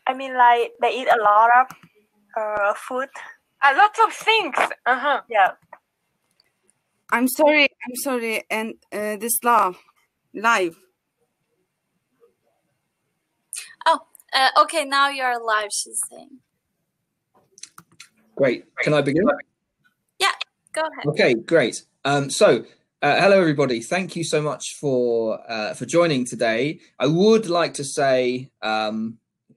I mean, like they eat a lot of food. A lot of things. Yeah. I'm sorry, and this live. Oh, okay, now you're live, she's saying. Great. Can I begin? Yeah, go ahead. Okay, great. So, hello everybody. Thank you so much for joining today. I would like to say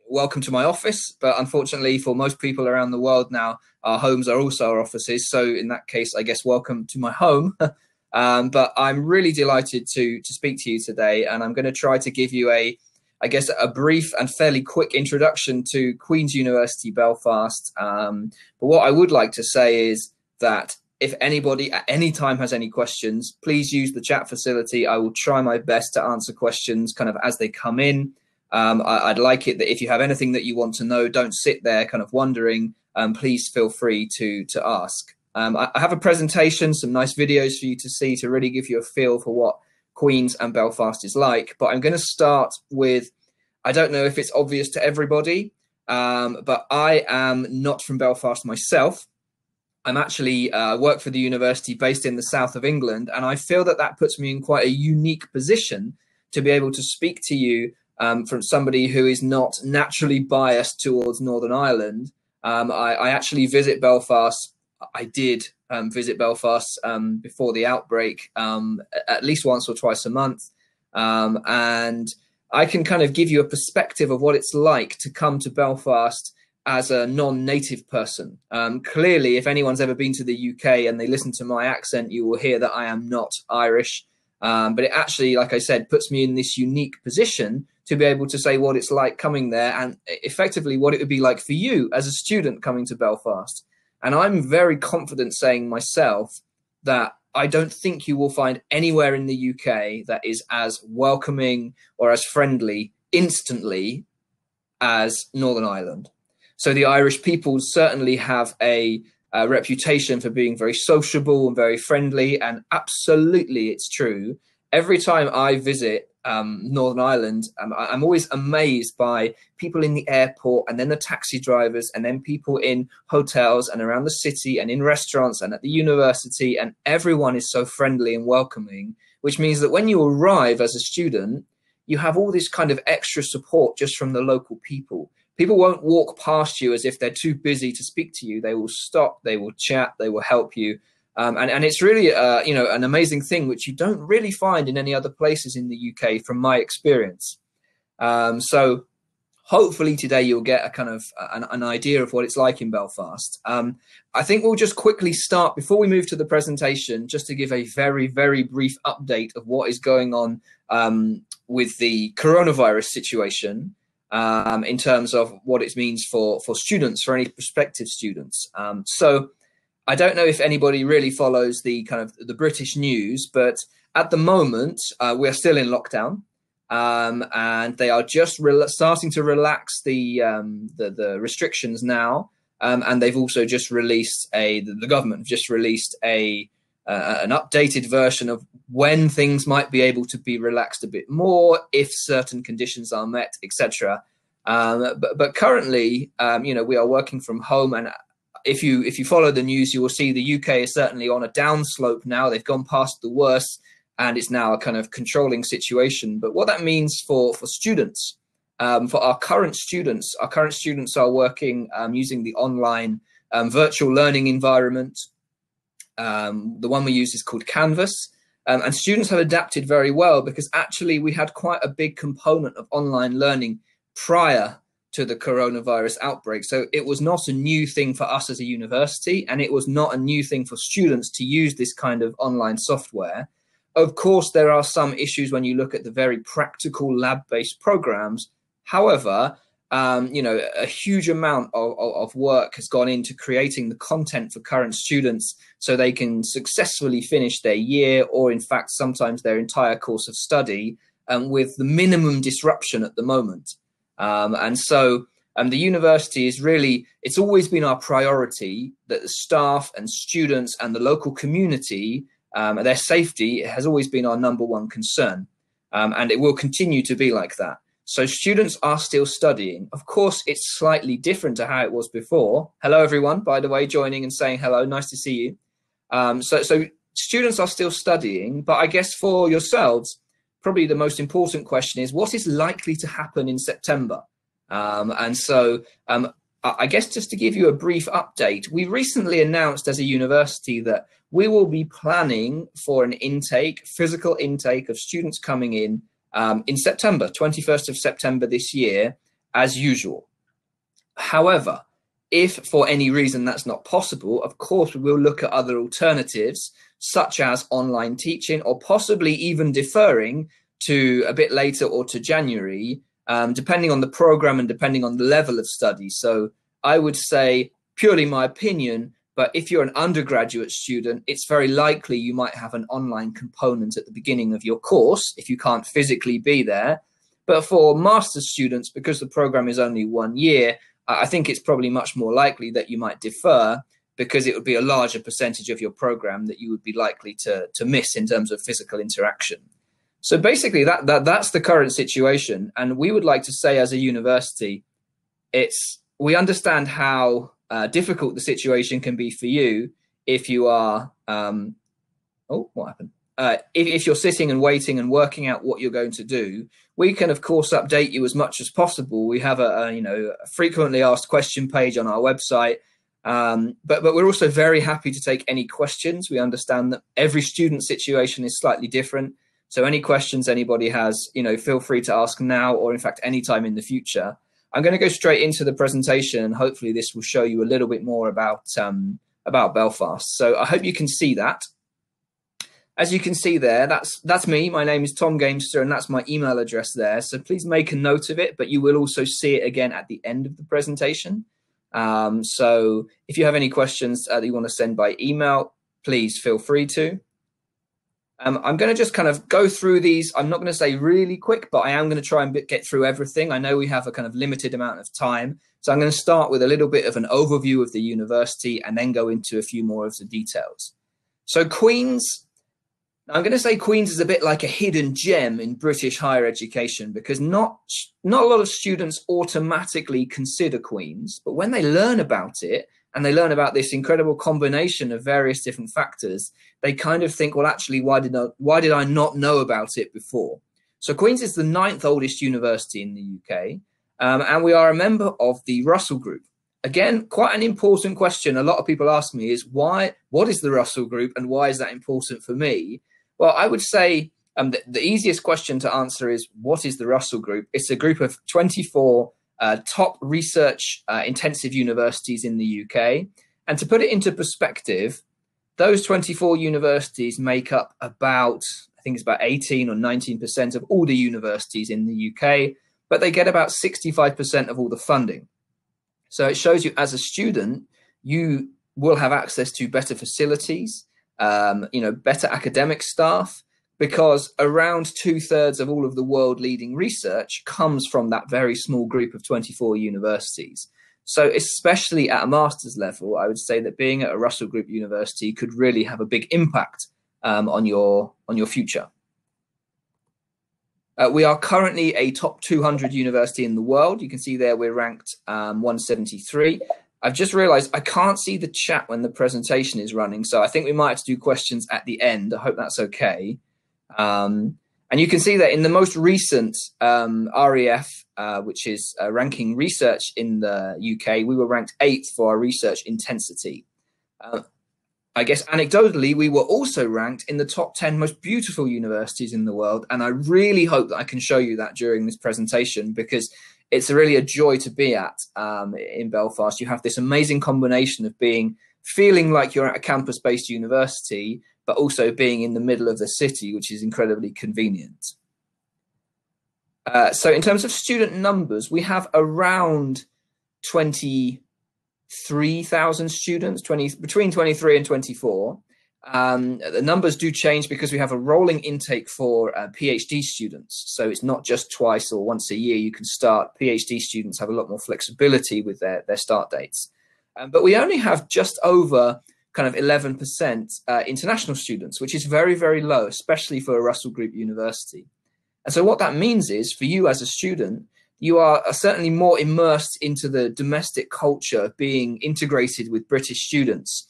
welcome to my office, but unfortunately for most people around the world now, our homes are also our offices. So in that case, I guess welcome to my home. But I'm really delighted to speak to you today, and I'm going to try to give you a brief and fairly quick introduction to Queen's University Belfast. But what I would like to say is that if anybody at any time has any questions, please use the chat facility. I will try my best to answer questions kind of as they come in. I'd like it that if you have anything that you want to know, don't sit there kind of wondering. Please feel free to ask. I have a presentation, some nice videos for you to see to really give you a feel for what Queen's and Belfast is like. But I'm going to start with, I don't know if it's obvious to everybody, but I am not from Belfast myself. I'm actually work for the university based in the south of England, and I feel that that puts me in quite a unique position to be able to speak to you from somebody who is not naturally biased towards Northern Ireland. I actually visit Belfast. I did visit Belfast before the outbreak at least once or twice a month. And I can kind of give you a perspective of what it's like to come to Belfast as a non-native person. Clearly, if anyone's ever been to the UK and they listen to my accent, you will hear that I am not Irish. But it actually, like I said, puts me in this unique position to be able to say what it's like coming there and effectively what it would be like for you as a student coming to Belfast. And I'm very confident saying myself that I don't think you will find anywhere in the UK that is as welcoming or as friendly instantly as Northern Ireland. So the Irish people certainly have a reputation for being very sociable and very friendly, and absolutely it's true. Every time I visit Northern Ireland, I'm always amazed by people in the airport, and then the taxi drivers, and then people in hotels and around the city and in restaurants and at the university, and everyone is so friendly and welcoming, which means that when you arrive as a student, you have all this kind of extra support just from the local people. People won't walk past you as if they're too busy to speak to you. They will stop, they will chat, they will help you. And it's really, an amazing thing, which you don't really find in any other places in the UK from my experience. So hopefully today you'll get a kind of an idea of what it's like in Belfast. I think we'll just quickly start before we move to the presentation, just to give a very, very brief update of what is going on with the coronavirus situation. In terms of what it means for students, for any prospective students. So I don't know if anybody really follows the kind of the British news, but at the moment we're still in lockdown, and they are just starting to relax the restrictions now, and they've also just released the government just released an updated version of when things might be able to be relaxed a bit more if certain conditions are met, etc. But currently, we are working from home, and if you follow the news, you will see the UK is certainly on a downslope now. They've gone past the worst, and it's now a kind of controlling situation. But what that means for students, for our current students are working using the online virtual learning environment. The one we use is called Canvas, and students have adapted very well because actually we had quite a big component of online learning prior to the coronavirus outbreak. So it was not a new thing for us as a university, and it was not a new thing for students to use this kind of online software. Of course, there are some issues when you look at the very practical lab-based programs. However, a huge amount of work has gone into creating the content for current students so they can successfully finish their year, or in fact, sometimes their entire course of study, with the minimum disruption at the moment. And so the university is really, it's always been our priority that the staff and students and the local community, their safety has always been our number one concern. And it will continue to be like that. So students are still studying. Of course, it's slightly different to how it was before. Hello, everyone, by the way, joining and saying hello. Nice to see you. So students are still studying, but I guess for yourselves, probably the most important question is what is likely to happen in September? I guess just to give you a brief update, we recently announced as a university that we will be planning for an intake, physical intake of students coming in September, 21st of September this year, as usual. However, if for any reason that's not possible, of course, we will look at other alternatives, such as online teaching, or possibly even deferring to a bit later or to January, depending on the program and depending on the level of study. So I would say, purely my opinion, but if you're an undergraduate student, it's very likely you might have an online component at the beginning of your course if you can't physically be there. But for master's students, because the program is only 1 year, I think it's probably much more likely that you might defer, because it would be a larger percentage of your program that you would be likely to miss in terms of physical interaction. So basically that's the current situation. And we would like to say as a university, we understand how difficult the situation can be for you if you are, what happened? If you're sitting and waiting and working out what you're going to do. We can, of course, update you as much as possible. We have a frequently asked question page on our website. But we're also very happy to take any questions. We understand that every student situation is slightly different. So any questions anybody has, feel free to ask now, or in fact, anytime in the future. I'm going to go straight into the presentation, and hopefully this will show you a little bit more about Belfast. So I hope you can see that. As you can see there, that's me. My name is Tom Gamester, and that's my email address there. So please make a note of it, but you will also see it again at the end of the presentation. So if you have any questions that you want to send by email, please feel free to. I'm going to just kind of go through these. I'm not going to say really quick, but I am going to try and get through everything. I know we have a kind of limited amount of time. So I'm going to start with a little bit of an overview of the university and then go into a few more of the details. So Queen's, I'm going to say Queen's is a bit like a hidden gem in British higher education, because not a lot of students automatically consider Queen's, but when they learn about it and they learn about this incredible combination of various different factors, they kind of think, well, actually, why did I not know about it before? So Queen's is the 9th oldest university in the UK, and we are a member of the Russell Group. Again, quite an important question. A lot of people ask me is what is the Russell Group and why is that important for me? Well, I would say the easiest question to answer is, what is the Russell Group? It's a group of 24 top research intensive universities in the UK. And to put it into perspective, those 24 universities make up about 18 or 19% of all the universities in the UK, but they get about 65% of all the funding. So it shows you as a student, you will have access to better facilities, better academic staff, because around 2/3 of all of the world leading research comes from that very small group of 24 universities. So especially at a master's level, I would say that being at a Russell Group university could really have a big impact on your future. We are currently a top 200 university in the world. You can see there we're ranked 173. I've just realized I can't see the chat when the presentation is running, so I think we might have to do questions at the end. I hope that's okay. And you can see that in the most recent REF, which is ranking research in the UK, we were ranked 8th for our research intensity. I guess anecdotally, we were also ranked in the top 10 most beautiful universities in the world. And I really hope that I can show you that during this presentation, because it's really a joy to be at in Belfast. You have this amazing combination of feeling like you're at a campus-based university, but also being in the middle of the city, which is incredibly convenient. So in terms of student numbers, we have around 23,000 students, between 23 and 24. The numbers do change because we have a rolling intake for PhD students. So it's not just twice or once a year you can start. PhD students have a lot more flexibility with their start dates. But we only have just over kind of 11% international students, which is very, very low, especially for a Russell Group university. And so what that means is, for you as a student, you are certainly more immersed into the domestic culture of being integrated with British students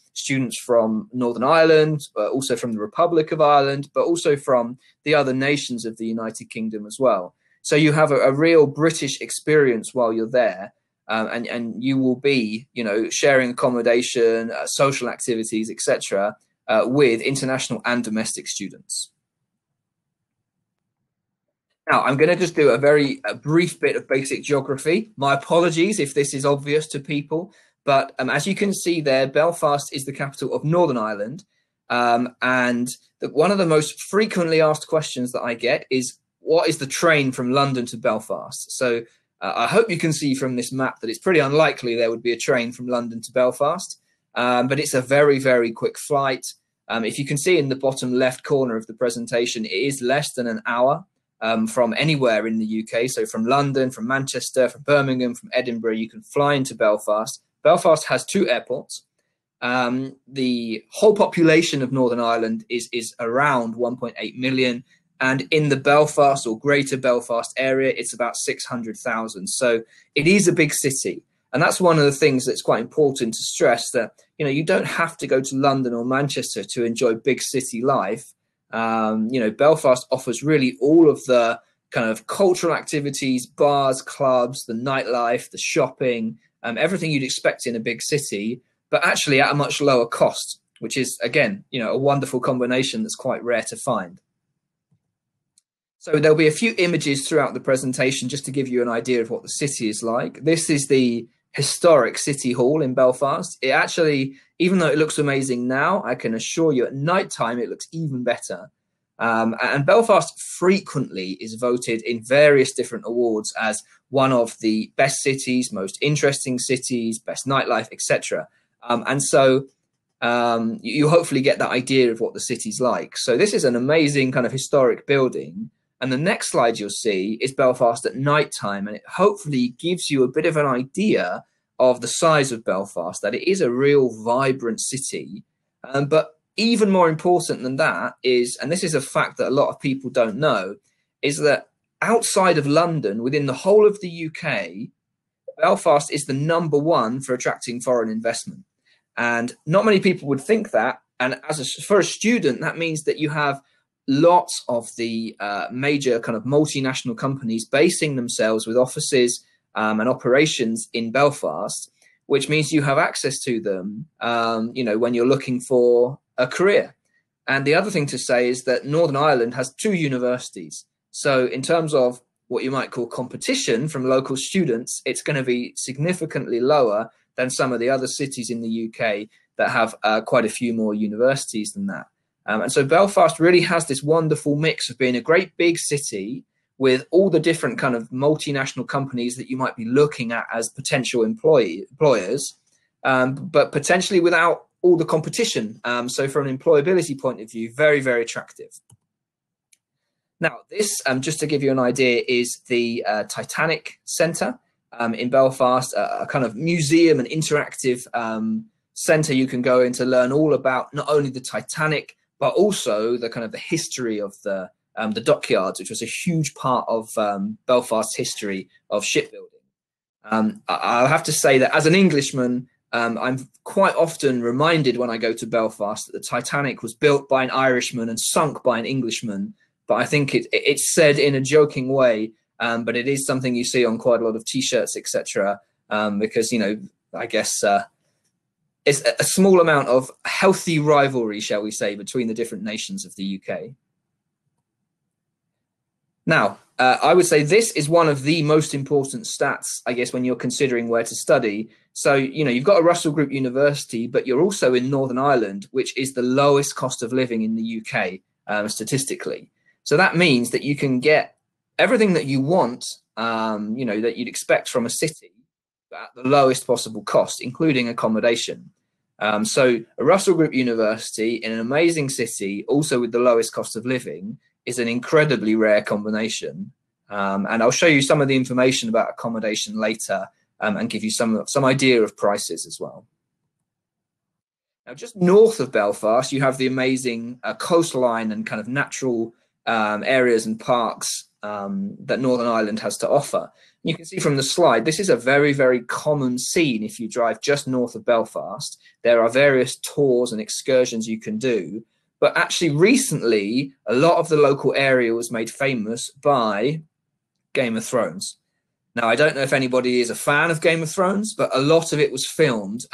from Northern Ireland, also from the Republic of Ireland, but also from the other nations of the United Kingdom as well. So you have a real British experience while you're there, and you will be, sharing accommodation, social activities, etc., with international and domestic students. Now, I'm going to just do a brief bit of basic geography. My apologies if this is obvious to people, but as you can see there, Belfast is the capital of Northern Ireland. And one of the most frequently asked questions that I get is, what is the train from London to Belfast? So I hope you can see from this map that it's pretty unlikely there would be a train from London to Belfast, but it's a very, very quick flight. If you can see in the bottom left corner of the presentation, it is less than an hour. From anywhere in the UK, so from London, from Manchester, from Birmingham, from Edinburgh, you can fly into Belfast. Belfast has 2 airports. The whole population of Northern Ireland is around 1.8 million, and in the Belfast or Greater Belfast area, it's about 600,000. So it is a big city, and that's one of the things that's quite important to stress, that you don't have to go to London or Manchester to enjoy big city life. Belfast offers really all of the kind of cultural activities, bars, clubs, the nightlife, the shopping, everything you'd expect in a big city, but actually at a much lower cost, which is, again, a wonderful combination that's quite rare to find. So there'll be a few images throughout the presentation just to give you an idea of what the city is like. This is the historic City Hall in Belfast. It actually, even though it looks amazing now, I can assure you at night time it looks even better. And Belfast frequently is voted in various different awards as one of the best cities, most interesting cities, best nightlife, etc. And so you hopefully get that idea of what the city's like. So this is an amazing kind of historic building. And the next slide you'll see is Belfast at night time, and it hopefully gives you a bit of an idea of the size of Belfast, that it is a real vibrant city. But even more important than that is, and this is a fact that a lot of people don't know, is that outside of London, within the whole of the UK, Belfast is the #1 for attracting foreign investment. And not many people would think that. And for a student, that means that you have lots of the major kind of multinational companies basing themselves with offices and operations in Belfast, which means you have access to them, when you're looking for a career. And the other thing to say is that Northern Ireland has 2 universities. So in terms of what you might call competition from local students, it's going to be significantly lower than some of the other cities in the UK that have quite a few more universities than that. And so Belfast really has this wonderful mix of being a great big city with all the different kind of multinational companies that you might be looking at as potential employers, but potentially without all the competition. So from an employability point of view, very, very attractive. Now, this, just to give you an idea, is the Titanic Centre in Belfast, a kind of museum and interactive centre you can go in to learn all about not only the Titanic, but also the kind of the history of the dockyards, which was a huge part of Belfast's history of shipbuilding. I'll have to say that as an Englishman, I'm quite often reminded when I go to Belfast that the Titanic was built by an Irishman and sunk by an Englishman. But I think it's said in a joking way, but it is something you see on quite a lot of T-shirts, etc. Because, I guess it's a small amount of healthy rivalry, shall we say, between the different nations of the UK. Now, I would say this is one of the most important stats, I guess, when you're considering where to study. So, you've got a Russell Group university, but you're also in Northern Ireland, which is the lowest cost of living in the UK, statistically. So that means that you can get everything that you want, that you'd expect from a city at the lowest possible cost, including accommodation. So a Russell Group university in an amazing city, also with the lowest cost of living, is an incredibly rare combination. And I'll show you some of the information about accommodation later and give you some idea of prices as well. Now, just north of Belfast, you have the amazing coastline and kind of natural areas and parks that Northern Ireland has to offer. You can see from the slide, this is a very, very common scene. If you drive just north of Belfast, there are various tours and excursions you can do. But actually recently, a lot of the local area was made famous by Game of Thrones. Now, I don't know if anybody is a fan of Game of Thrones, but a lot of it was filmed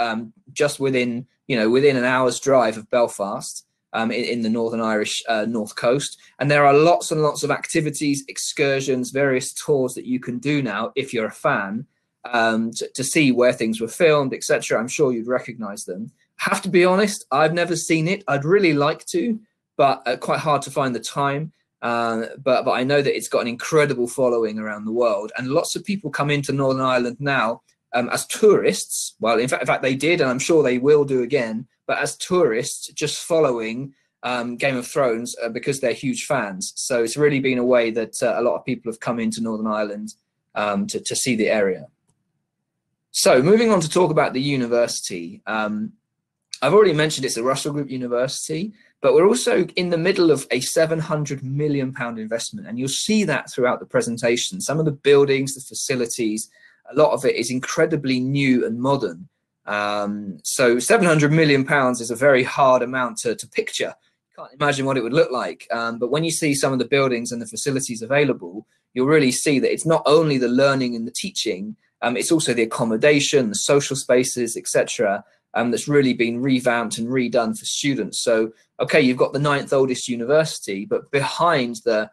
just within an hour's drive of Belfast, in the Northern Irish North Coast. And there are lots and lots of activities, excursions, various tours that you can do now if you're a fan, to see where things were filmed, etc. I'm sure you'd recognize them. Have to be honest, I've never seen it. I'd really like to, but quite hard to find the time. But I know that it's got an incredible following around the world, and lots of people come into Northern Ireland now as tourists. Well, in fact, they did, and I'm sure they will do again. But as tourists, just following Game of Thrones because they're huge fans. So it's really been a way that a lot of people have come into Northern Ireland to see the area. So moving on to talk about the university. I've already mentioned it's a Russell Group university, but we're also in the middle of a £700 million investment. And you'll see that throughout the presentation. Some of the buildings, the facilities, a lot of it is incredibly new and modern. So £700 million is a very hard amount to picture. You can't imagine what it would look like. But when you see some of the buildings and the facilities available, you'll really see that it's not only the learning and the teaching, it's also the accommodation, the social spaces, etc. That's really been revamped and redone for students. So, okay, you've got the 9th oldest university, but behind the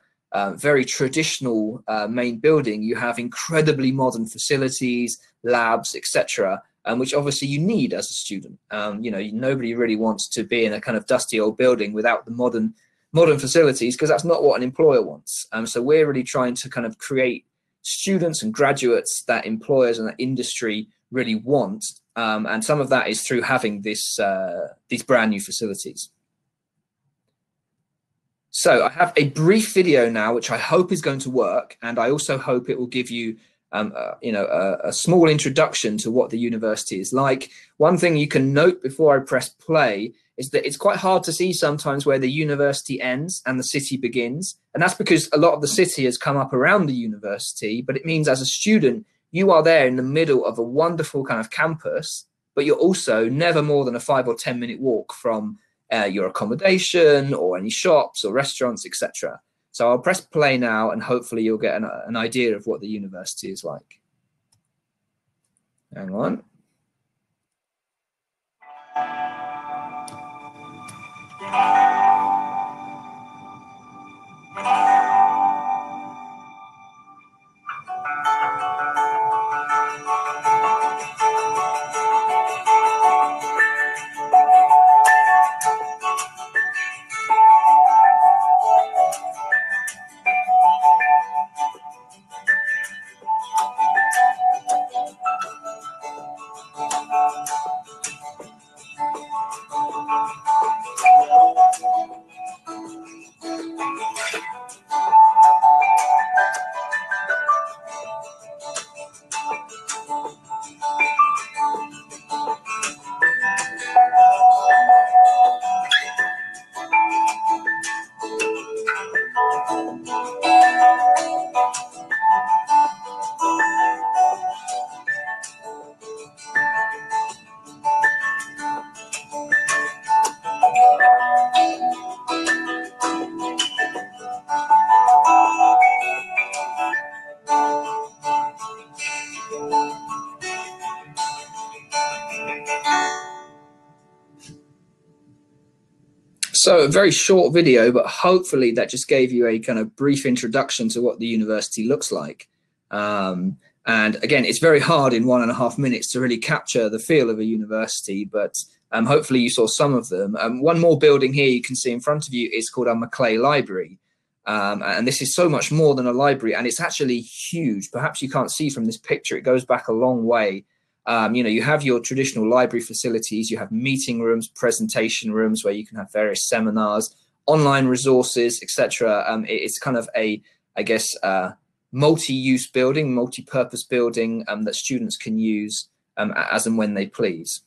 very traditional main building, you have incredibly modern facilities, labs, etc., which obviously you need as a student. Nobody really wants to be in a kind of dusty old building without the modern facilities, because that's not what an employer wants. So we're really trying to kind of create students and graduates that employers and that industry really want. And some of that is through having these brand new facilities. So I have a brief video now, which I hope is going to work. And I also hope it will give you, a small introduction to what the university is like. One thing you can note before I press play is that it's quite hard to see sometimes where the university ends and the city begins. And that's because a lot of the city has come up around the university, but it means as a student, you are there in the middle of a wonderful kind of campus, but you're also never more than a 5 or 10 minute walk from your accommodation or any shops or restaurants, etc. So I'll press play now, and hopefully you'll get an idea of what the university is like. Hang on. So a very short video, but hopefully that just gave you a kind of brief introduction to what the university looks like. And again, it's very hard in 1.5 minutes to really capture the feel of a university, but hopefully you saw some of them. One more building here you can see in front of you is called our Maclay Library. And this is so much more than a library, and it's actually huge. Perhaps you can't see from this picture, it goes back a long way. You have your traditional library facilities, you have meeting rooms, presentation rooms where you can have various seminars, online resources, etc. It's kind of multi-use building, multi-purpose building that students can use as and when they please.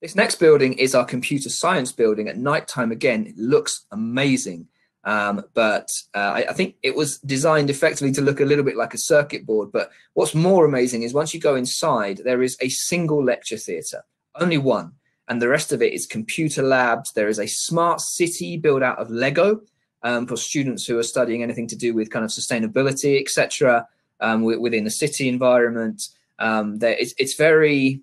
This next building is our computer science building. At night time, again, it looks amazing. but I think it was designed effectively to look a little bit like a circuit board. But what's more amazing is once you go inside, there is a single lecture theatre, only one. And the rest of it is computer labs. There is a smart city built out of Lego for students who are studying anything to do with kind of sustainability, etc. Within the city environment. It's very,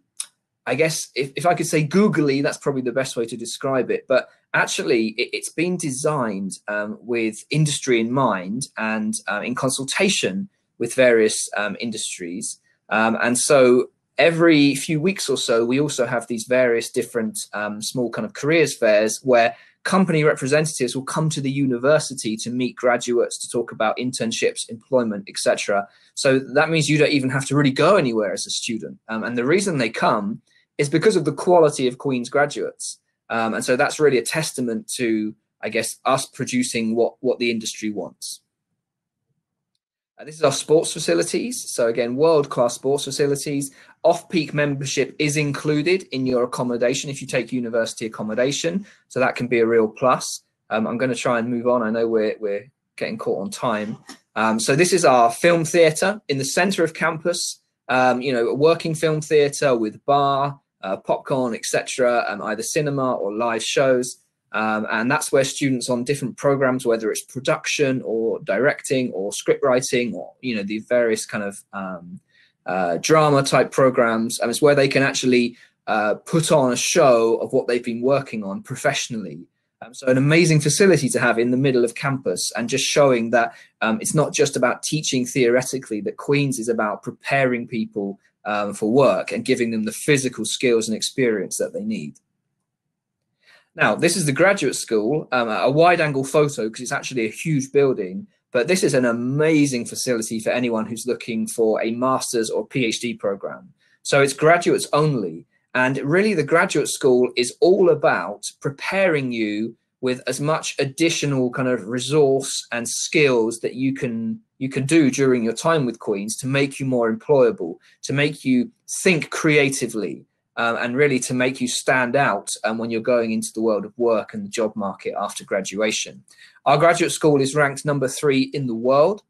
I guess, if I could say googly, that's probably the best way to describe it. But actually, it's been designed with industry in mind and in consultation with various industries. And so every few weeks or so, we also have these various different small kind of careers fairs where company representatives will come to the university to meet graduates, to talk about internships, employment, etc. So that means you don't even have to really go anywhere as a student. And the reason they come is because of the quality of Queen's graduates. And so that's really a testament to, I guess, us producing what the industry wants. This is our sports facilities. So again, world-class sports facilities. Off-peak membership is included in your accommodation if you take university accommodation. So that can be a real plus. I'm going to try and move on. I know we're getting caught on time. So this is our film theatre in the centre of campus. A working film theatre with bar, popcorn, etc. Either cinema or live shows. And that's where students on different programs, whether it's production or directing or script writing or, the various kind of drama type programs, it's where they can actually put on a show of what they've been working on professionally. So an amazing facility to have in the middle of campus, and just showing that it's not just about teaching theoretically, that Queen's is about preparing people for work and giving them the physical skills and experience that they need. Now, this is the graduate school, a wide-angle photo because it's actually a huge building, but this is an amazing facility for anyone who's looking for a master's or PhD program. So it's graduates only, and really the graduate school is all about preparing you with as much additional kind of resource and skills that you can do during your time with Queen's to make you more employable, to make you think creatively, and really to make you stand out when you're going into the world of work and the job market after graduation. Our graduate school is ranked number 3 in the world.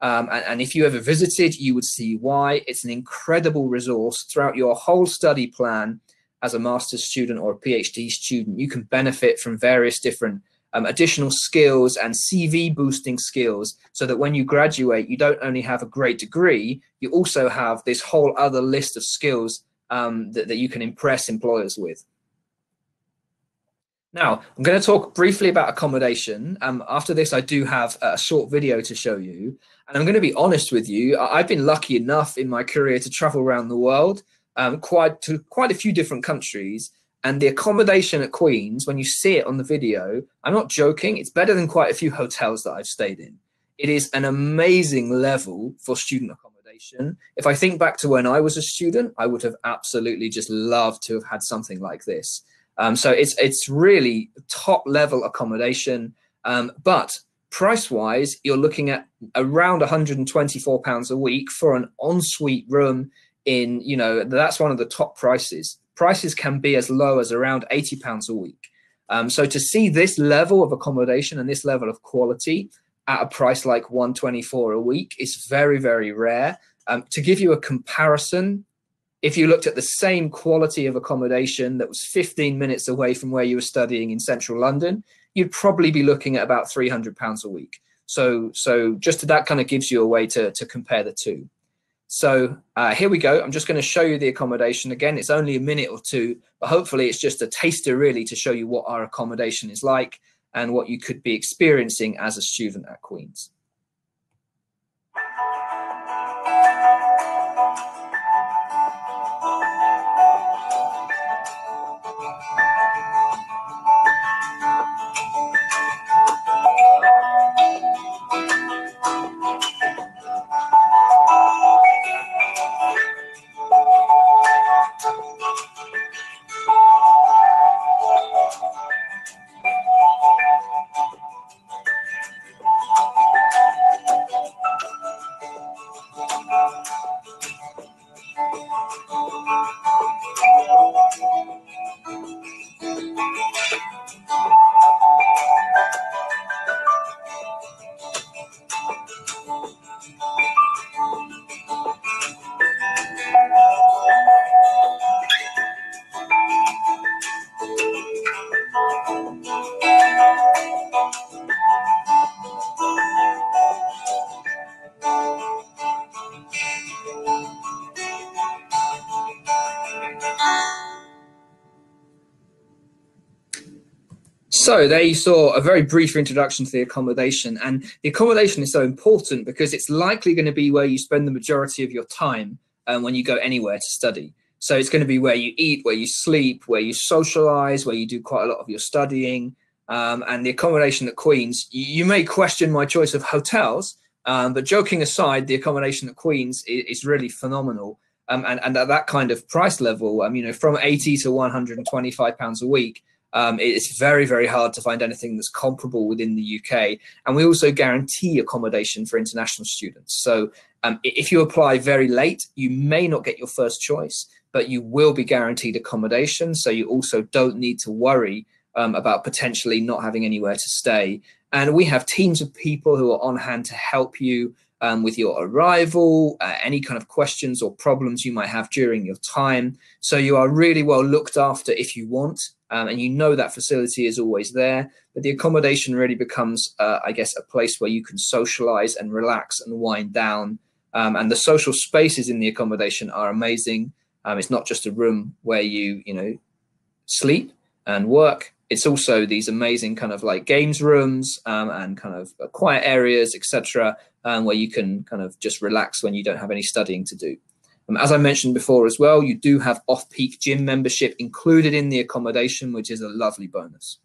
And if you ever visited, you would see why. It's an incredible resource throughout your whole study plan. As a master's student or a PhD student, you can benefit from various different additional skills and CV boosting skills, so that when you graduate, you don't only have a great degree, you also have this whole other list of skills that you can impress employers with. Now, I'm going to talk briefly about accommodation. After this, I do have a short video to show you. And I'm going to be honest with you, I've been lucky enough in my career to travel around the world, quite a few different countries. And the accommodation at Queen's, when you see it on the video, I'm not joking, it's better than quite a few hotels that I've stayed in. It is an amazing level for student accommodation. If I think back to when I was a student, I would have absolutely just loved to have had something like this. So it's really top level accommodation, but price-wise, you're looking at around £124 a week for an ensuite room in, that's one of the top prices. Prices can be as low as around £80 a week. So to see this level of accommodation and this level of quality at a price like £124 a week is very, very rare. To give you a comparison, if you looked at the same quality of accommodation that was 15 minutes away from where you were studying in central London, you'd probably be looking at about £300 a week. So just that kind of gives you a way to compare the two. So here we go. I'm just going to show you the accommodation. Again, it's only a minute or two, but hopefully it's just a taster really to show you what our accommodation is like and what you could be experiencing as a student at Queen's. So there you saw a very brief introduction to the accommodation, and the accommodation is so important because it's likely going to be where you spend the majority of your time when you go anywhere to study. So it's going to be where you eat, where you sleep, where you socialize, where you do quite a lot of your studying. And the accommodation at Queen's, you may question my choice of hotels, but joking aside, the accommodation at Queen's is really phenomenal. And at that kind of price level, you know, from 80 to 125 pounds a week, it's very, very hard to find anything that's comparable within the UK. And we also guarantee accommodation for international students. So if you apply very late, you may not get your first choice, but you will be guaranteed accommodation. So you also don't need to worry about potentially not having anywhere to stay. And we have teams of people who are on hand to help you with your arrival, any kind of questions or problems you might have during your time. So you are really well looked after if you want, and you know that facility is always there. But the accommodation really becomes, I guess, a place where you can socialize and relax and wind down. And the social spaces in the accommodation are amazing. It's not just a room where you know, sleep and work. It's also these amazing kind of like games rooms and kind of quiet areas, etc., where you can kind of just relax when you don't have any studying to do. As I mentioned before as well, you do have off-peak gym membership included in the accommodation, which is a lovely bonus.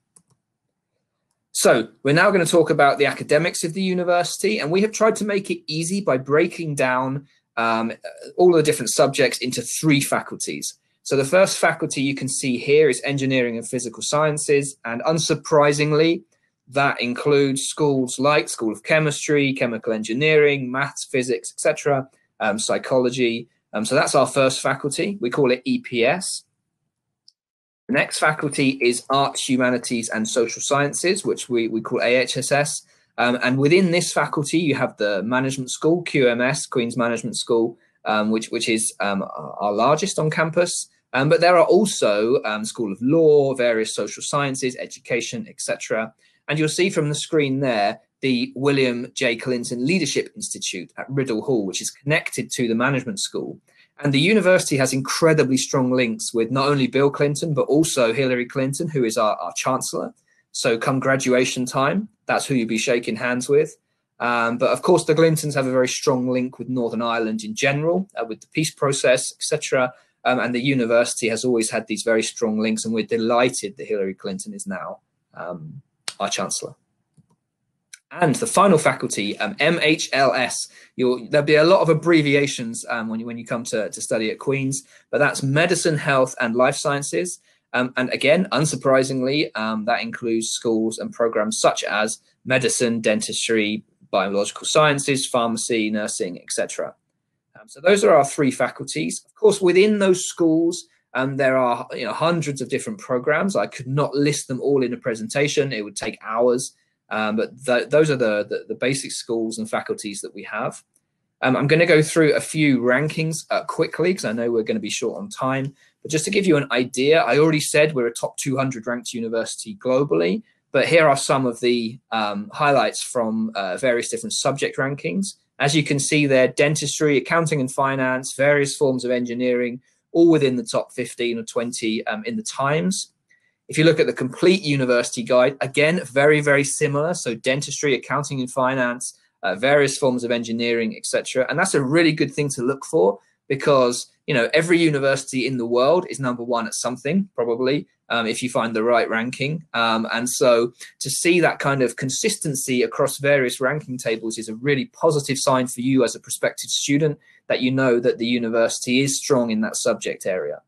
So we're now going to talk about the academics of the university, and we have tried to make it easy by breaking down all the different subjects into 3 faculties. So the first faculty you can see here is engineering and physical sciences, and unsurprisingly, that includes schools like School of Chemistry, Chemical Engineering, Maths, Physics, etc., psychology. So that's our first faculty. We call it EPS. The next faculty is Arts, Humanities and Social Sciences, which we call AHSS. And within this faculty, you have the Management School, QMS, Queen's Management School, which is our largest on campus. But there are also School of Law, various social sciences, education, etc. And you'll see from the screen there, the William J. Clinton Leadership Institute at Riddle Hall, which is connected to the management school. And the university has incredibly strong links with not only Bill Clinton, but also Hillary Clinton, who is our chancellor. So come graduation time, that's who you'll be shaking hands with. But of course, the Clintons have a very strong link with Northern Ireland in general, with the peace process, etc. And the university has always had these very strong links, and we're delighted that Hillary Clinton is now our chancellor. And the final faculty, MHLS, there'll be a lot of abbreviations when you come to study at Queen's, but that's Medicine, Health and Life Sciences. And again, unsurprisingly, that includes schools and programs such as medicine, dentistry, biological sciences, pharmacy, nursing, etc. So those are our 3 faculties. Of course, within those schools, there are hundreds of different programs. I could not list them all in a presentation. It would take hours. But those are the basic schools and faculties that we have. I'm going to go through a few rankings quickly because I know we're going to be short on time. But just to give you an idea, I already said we're a top 200 ranked university globally. But here are some of the highlights from various different subject rankings. As you can see there, dentistry, accounting and finance, various forms of engineering, all within the top 15 or 20 in the Times. If you look at the complete university guide, again, very, very similar. So dentistry, accounting and finance, various forms of engineering, etc. And that's a really good thing to look for because, every university in the world is #1 at something, probably, if you find the right ranking. And so to see that kind of consistency across various ranking tables is a really positive sign for you as a prospective student that you know that the university is strong in that subject area.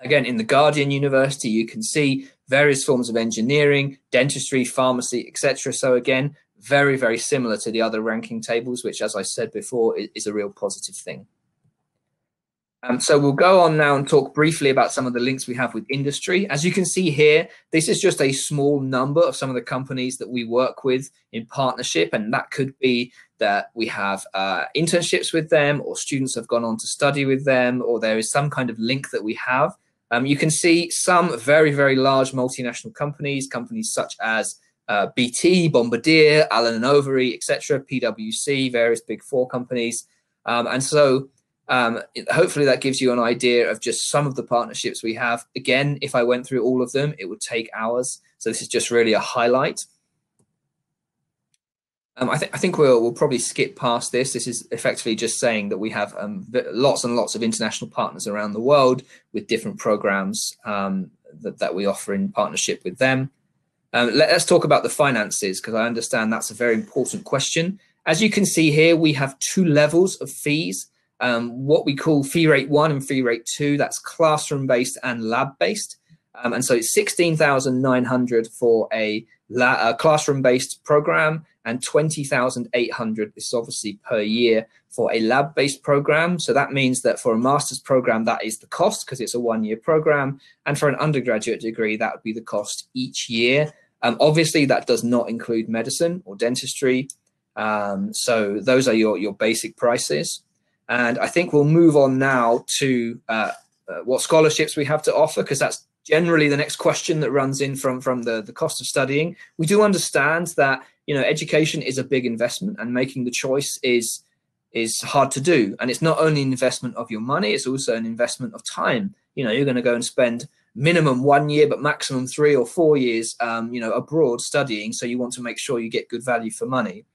Again, in the Guardian University, you can see various forms of engineering, dentistry, pharmacy, etc. So again, very, very similar to the other ranking tables, which, as I said before, is a real positive thing. So we'll go on now and talk briefly about some of the links we have with industry. As you can see here, this is just a small number of some of the companies that we work with in partnership, and that could be that we have internships with them, or students have gone on to study with them, or there is some kind of link that we have. You can see some very, very large multinational companies such as BT, Bombardier, Allen & Overy, etc., PwC, various big 4 companies. And so hopefully that gives you an idea of just some of the partnerships we have. Again, if I went through all of them, it would take hours. So this is just really a highlight. I think we'll probably skip past this. This is effectively just saying that we have lots and lots of international partners around the world with different programs that we offer in partnership with them. Let's talk about the finances, because I understand that's a very important question. As you can see here, we have 2 levels of fees, what we call fee rate 1 and fee rate 2. That's classroom-based and lab-based. And so it's 16,900 for a classroom-based program, and 20,800, this is obviously per year, for a lab-based program. So that means that for a master's program, that is the cost because it's a 1-year program. And for an undergraduate degree, that would be the cost each year. Obviously, that does not include medicine or dentistry. So those are your basic prices. And I think we'll move on now to what scholarships we have to offer, because that's generally the next question that runs in from the cost of studying. We do understand that, you know, education is a big investment, and making the choice is hard to do. And it's not only an investment of your money, it's also an investment of time. You know, you're going to go and spend minimum 1 year, but maximum 3 or 4 years, you know, abroad studying. So you want to make sure you get good value for money.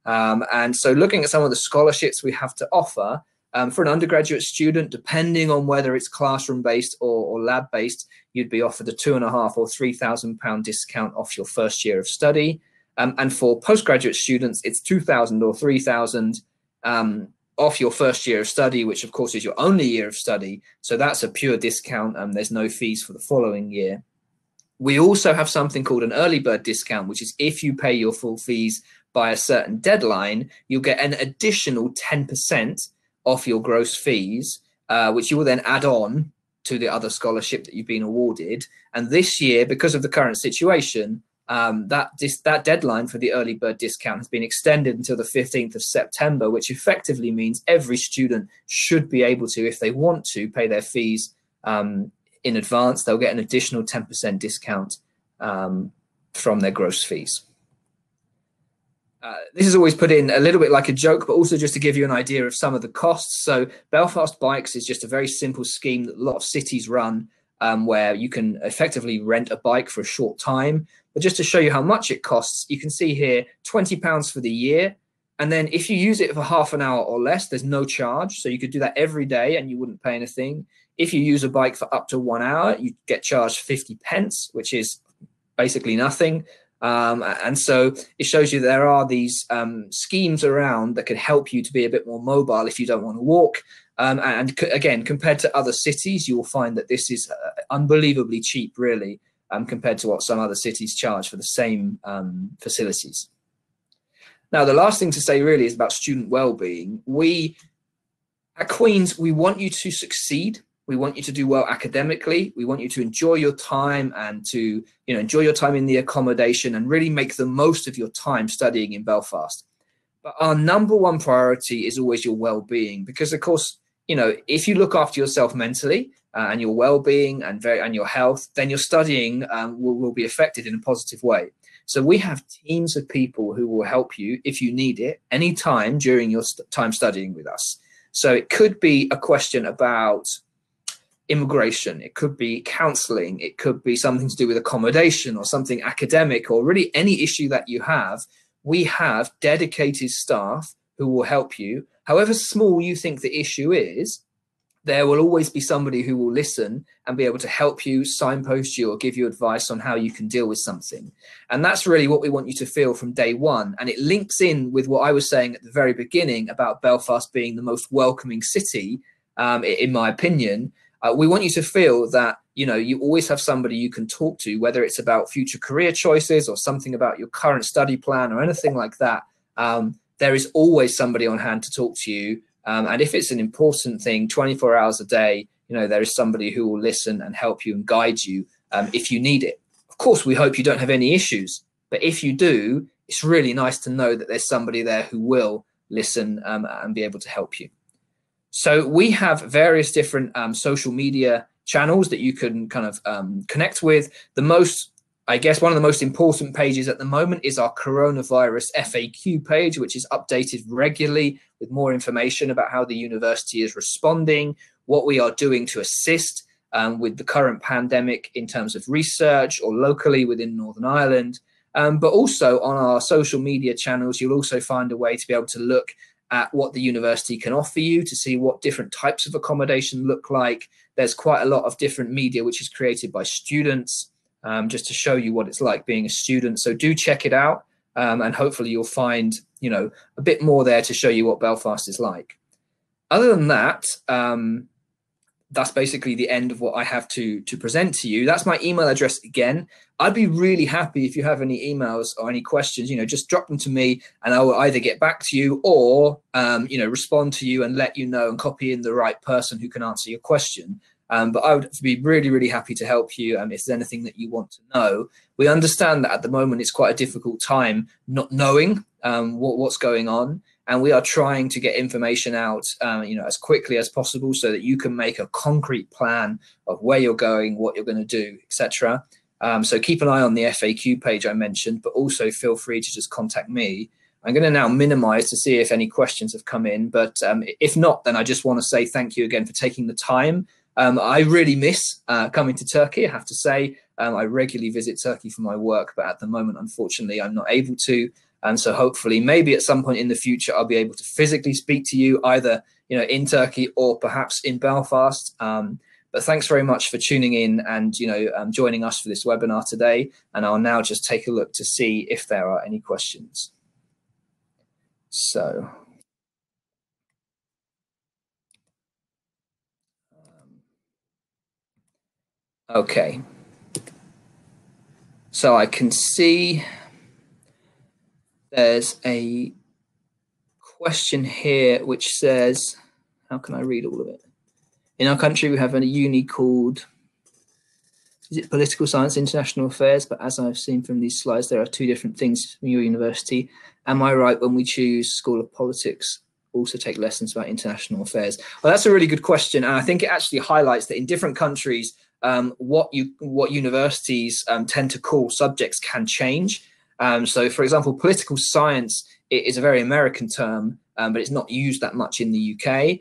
And so looking at some of the scholarships we have to offer, for an undergraduate student, depending on whether it's classroom-based or lab-based, you'd be offered a £2,500 or £3,000 discount off your first year of study. And for postgraduate students, it's £2,000 or £3,000 off your first year of study, which of course is your only year of study. So that's a pure discount, and there's no fees for the following year. We also have something called an early bird discount, which is if you pay your full fees by a certain deadline, you'll get an additional 10% off your gross fees, which you will then add on to the other scholarship that you've been awarded. And this year, because of the current situation, that deadline for the early bird discount has been extended until the 15th of September, which effectively means every student should be able to, if they want to, pay their fees in advance. They'll get an additional 10% discount from their gross fees. This is always put in a little bit like a joke, but also just to give you an idea of some of the costs. So Belfast Bikes is just a very simple scheme that a lot of cities run, where you can effectively rent a bike for a short time. But just to show you how much it costs, you can see here £20 for the year. And then if you use it for half an hour or less, there's no charge. So you could do that every day and you wouldn't pay anything. If you use a bike for up to 1 hour, you get charged 50p, which is basically nothing. And so it shows you there are these schemes around that can help you to be a bit more mobile if you don't want to walk. And again, compared to other cities, you will find that this is unbelievably cheap, really, compared to what some other cities charge for the same facilities. Now, the last thing to say really is about student well-being. At Queen's, we want you to succeed. We want you to do well academically. We want you to enjoy your time and to, enjoy your time in the accommodation and really make the most of your time studying in Belfast. But our number one priority is always your well-being, because of course, if you look after yourself mentally and your well-being and your health, then your studying will be affected in a positive way. So we have teams of people who will help you if you need it anytime during your time studying with us. So it could be a question about immigration, it could be counseling, it could be something to do with accommodation or something academic, or really any issue that you have. We have dedicated staff who will help you. However small you think the issue is, there will always be somebody who will listen and be able to help you, signpost you, or give you advice on how you can deal with something. And that's really what we want you to feel from day one. And it links in with what I was saying at the very beginning about Belfast being the most welcoming city, in my opinion. We want you to feel that, you always have somebody you can talk to, whether it's about future career choices or something about your current study plan or anything like that. There is always somebody on hand to talk to you. And if it's an important thing, 24 hours a day, there is somebody who will listen and help you and guide you if you need it. Of course, we hope you don't have any issues. But if you do, it's really nice to know that there's somebody there who will listen and be able to help you. So we have various different social media channels that you can kind of connect with. One of the most important pages at the moment is our coronavirus FAQ page, which is updated regularly with more information about how the university is responding, what we are doing to assist with the current pandemic in terms of research or locally within Northern Ireland. But also on our social media channels, you'll also find a way to be able to look at what the university can offer you, to see what different types of accommodation look like. There's quite a lot of different media which is created by students, just to show you what it's like being a student. So do check it out, and hopefully you'll find, you know, a bit more there to show you what Belfast is like. Other than that, that's basically the end of what I have to present to you. That's my email address again. I'd be really happy if you have any emails or any questions, you know, just drop them to me and I will either get back to you or, you know, respond to you and let you know and copy in the right person who can answer your question. But I would be really, really happy to help you if there's anything that you want to know. We understand that at the moment it's quite a difficult time not knowing what's going on. And we are trying to get information out, you know, as quickly as possible so that you can make a concrete plan of where you're going, what you're going to do, etc. So keep an eye on the FAQ page I mentioned, but also feel free to just contact me. I'm going to now minimize to see if any questions have come in. But if not, then I just want to say thank you again for taking the time. I really miss coming to Turkey, I have to say. I regularly visit Turkey for my work, but at the moment, unfortunately, I'm not able to. And so hopefully maybe at some point in the future, I'll be able to physically speak to you either, you know, in Turkey or perhaps in Belfast. But thanks very much for tuning in and, you know, joining us for this webinar today. And I'll now just take a look to see if there are any questions. So. Okay. So I can see there's a question here which says, how can I read all of it? In our country, we have a uni called, is it Political Science, International Affairs? But as I've seen from these slides, there are two different things from your university. Am I right when we choose School of Politics, also take lessons about international affairs? Well, that's a really good question. And I think it actually highlights that in different countries, what universities tend to call subjects can change. So, for example, political science is a very American term, but it's not used that much in the UK.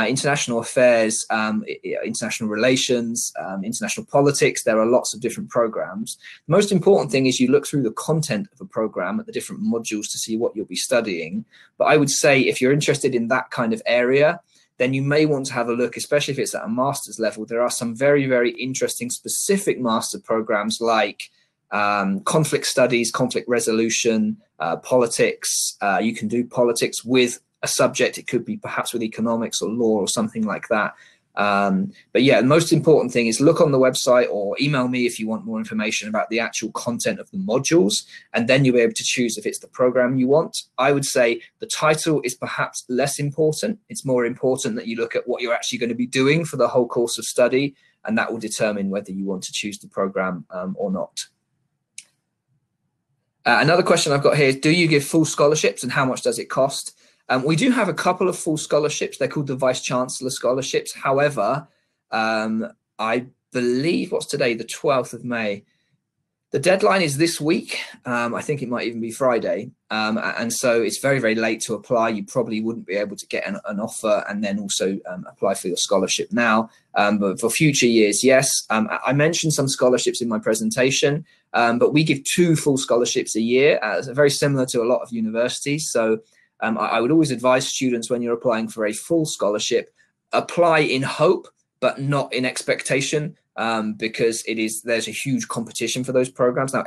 International affairs, international relations, international politics, there are lots of different programs. The most important thing is you look through the content of a program at the different modules to see what you'll be studying. But I would say if you're interested in that kind of area, then you may want to have a look, especially if it's at a master's level. There are some very, very interesting specific master programs like conflict studies, conflict resolution, politics. You can do politics with a subject. It could be perhaps with economics or law or something like that. But yeah, the most important thing is look on the website or email me if you want more information about the actual content of the modules, and then you'll be able to choose if it's the program you want. I would say the title is perhaps less important. It's more important that you look at what you're actually going to be doing for the whole course of study, and that will determine whether you want to choose the program or not. Another question I've got here is, do you give full scholarships and how much does it cost? We do have a couple of full scholarships. They're called the Vice Chancellor scholarships. However, I believe, what's today, the 12th of May. The deadline is this week. I think it might even be Friday. And so it's very, very late to apply. You probably wouldn't be able to get an offer and then also apply for your scholarship now. But for future years, yes. I mentioned some scholarships in my presentation, but we give 2 full scholarships a year, very similar to a lot of universities. So I would always advise students when you're applying for a full scholarship, apply in hope, but not in expectation, because there's a huge competition for those programs. Now,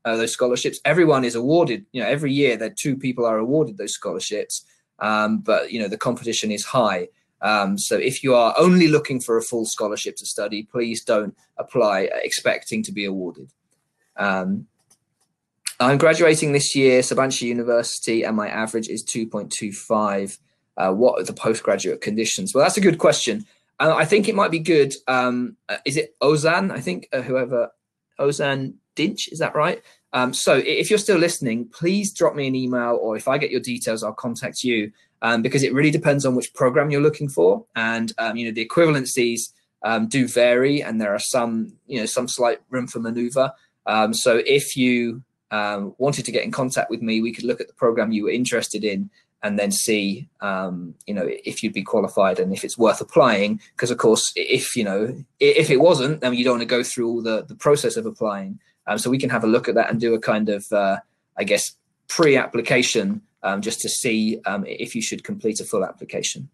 those scholarships, everyone is awarded, every year that 2 people are awarded those scholarships, but, the competition is high. So if you are only looking for a full scholarship to study, please don't apply expecting to be awarded. I'm graduating this year, Sabancı University, and my average is 2.25. What are the postgraduate conditions? Well, that's a good question. I think it might be good. Is it Ozan? I think Ozan Dinch, is that right? So if you're still listening, please drop me an email, or if I get your details, I'll contact you, because it really depends on which program you're looking for. And, the equivalencies do vary, and there are some slight room for maneuver. So if you wanted to get in contact with me, we could look at the program you were interested in and then see, if you'd be qualified and if it's worth applying. Because of course, if it wasn't, then you don't want to go through all the process of applying. So we can have a look at that and do a kind of, pre-application just to see if you should complete a full application.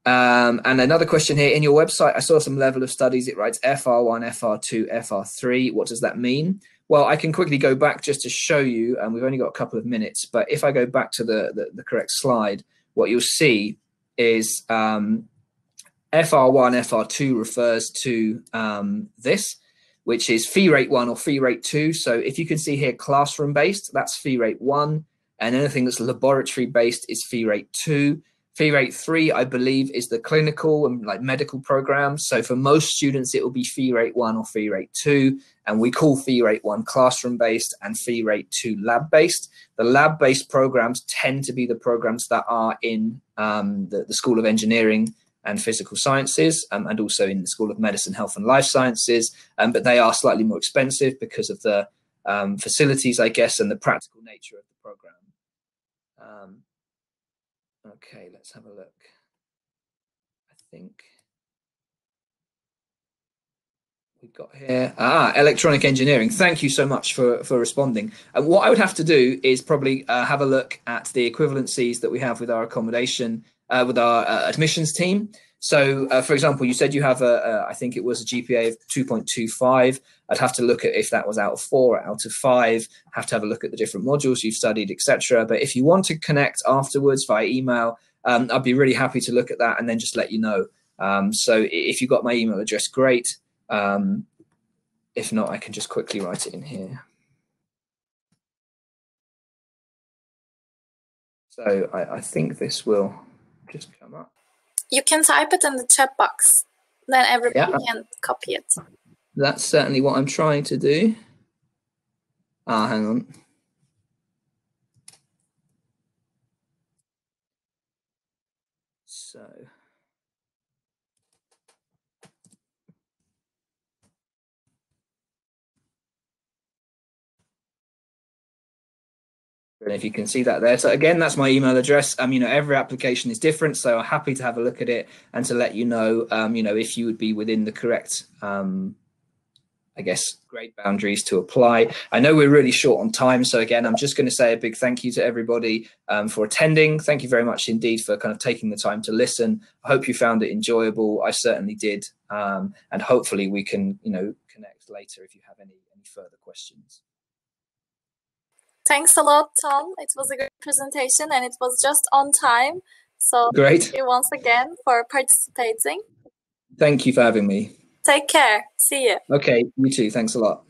And another question here, in your website, I saw some level of studies. It writes FR1, FR2, FR3. What does that mean? Well, I can quickly go back just to show you, and we've only got a couple of minutes, but if I go back to the correct slide, what you'll see is FR1, FR2 refers to this, which is fee rate 1 or fee rate 2. So if you can see here, classroom based, that's fee rate 1, and anything that's laboratory based is fee rate 2. Fee rate 3, I believe, is the clinical and like medical programs. So for most students, it will be fee rate 1 or fee rate 2. And we call fee rate 1 classroom based and fee rate 2 lab based. The lab based programs tend to be the programs that are in the School of Engineering and Physical Sciences, and also in the School of Medicine, Health and Life Sciences. But they are slightly more expensive because of the facilities, I guess, and the practical nature of the program. Okay, let's have a look. I think we've got here, electronic engineering. Thank you so much for responding. And what I would have to do is probably have a look at the equivalencies that we have with our accommodation, with our admissions team. So, for example, you said you have I think it was a GPA of 2.25. I'd have to look at if that was out of 4 or out of 5. Have to have a look at the different modules you've studied, etc. But if you want to connect afterwards via email, I'd be really happy to look at that and then just let you know. So if you got my email address, great. If not, I can just quickly write it in here. So I think this will just come up. You can type it in the chat box, then everybody can copy it. That's certainly what I'm trying to do. Hang on. So. And if you can see that there. So again, that's my email address. Every application is different, so I'm happy to have a look at it and to let you know, if you would be within the correct, grade boundaries to apply. I know we're really short on time, so again, I'm just going to say a big thank you to everybody for attending. Thank you very much indeed for kind of taking the time to listen. I hope you found it enjoyable. I certainly did, and hopefully we can, connect later if you have any further questions. Thanks a lot, Tom. It was a great presentation and it was just on time. So great. Thank you once again for participating. Thank you for having me. Take care. See you. Okay, you too. Thanks a lot.